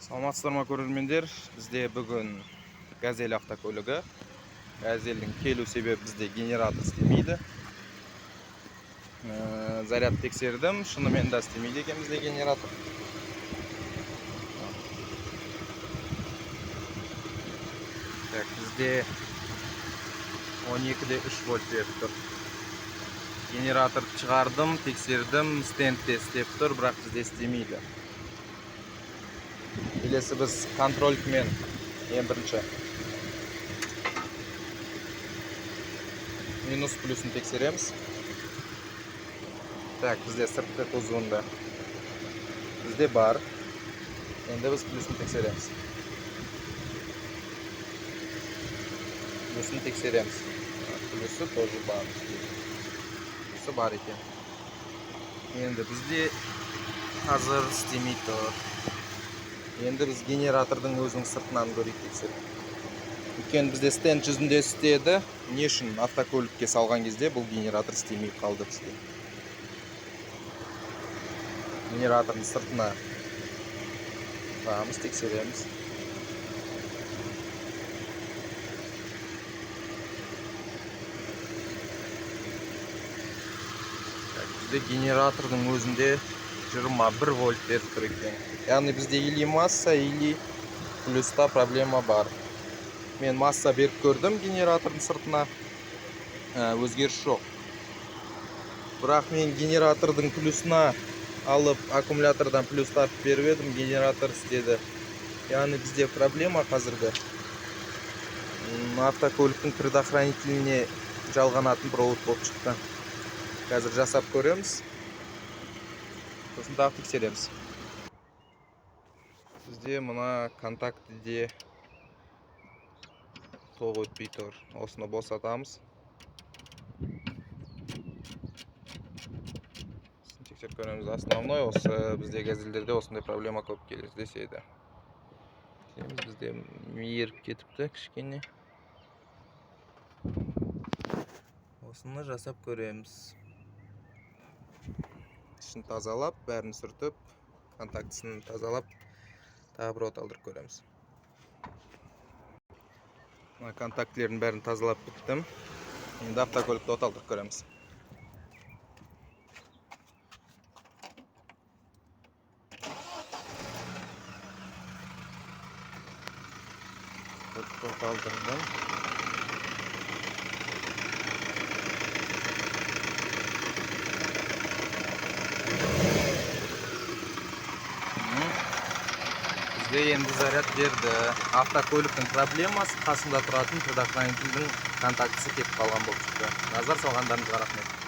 Саламатсыздар ма көрермендер, бізде бүгін газель автокөлігі. Газельдің келу себебі бізде генератор істемейді. Заряд тексердім, шынымен де істемейді екен бізде генератор. Так, бізде 12-де 3 вольт беріп тұр. Генераторды шығардым, тексердім, стендте істеп тұр, бірақ бізде істемейді. Келесі біз контрольмен ең бірінші минус плюсын тексереміз. Так, бізде сыртқы тозуында бізде бар. Енді біз плюсын тексереміз. Плюсын тексереміз. Плюсы тоже бар. Плюсы бар екен. Енді бізде қазір істемей тұр. Енді біз генератордың өзінің сыртынан көрейік тексеріп. Өйткені бізде стенд жүзінде істеді. Не үшін автокөлікке салған кезде бұл генератор істемей қалды бізде. Генератордың сыртына бағамыз тексереміз. Бізде генератордың өзінде 21 вольт беріп тұр екен. Яғни бізде или масса, или плюста проблема бар. Мен масса беріп көрдім генератордың сыртына. Өзгеріс жоқ. Бірақ мен генератордың плюсына алып, аккумулятордан плюс тартып беріп едім, генератор істеді. Яғни бізде проблема қазіргі. Автокөліктің предохранительіне жалғанатын провод болып шықты. Қазір жасап көреміз. Сосын тағы тексереміз. Бізде мұна контактіде тоқ өтпей тұр. Осыны босатамыз. Тексеріп көреміз. Основной осы бізде газельдерде осындай проблема көп кездеседі. Бізде мейіріп кетіпті кішкене. Осыны жасап көреміз. Ішін тазалап, бәрін сүртіп, контактісін тазалап, тағы бір от алдырып көреміз. Контактілерін бәрін тазалап біттім. Енді автокөлікті от алдырып көреміз. От алдырдым. Бізде енді заряд берді. Автокөліктің проблемасы қасында тұратын предохранительдің контактісі кетіп қалған болып шықты. Назар салғандарыңызға рахмет.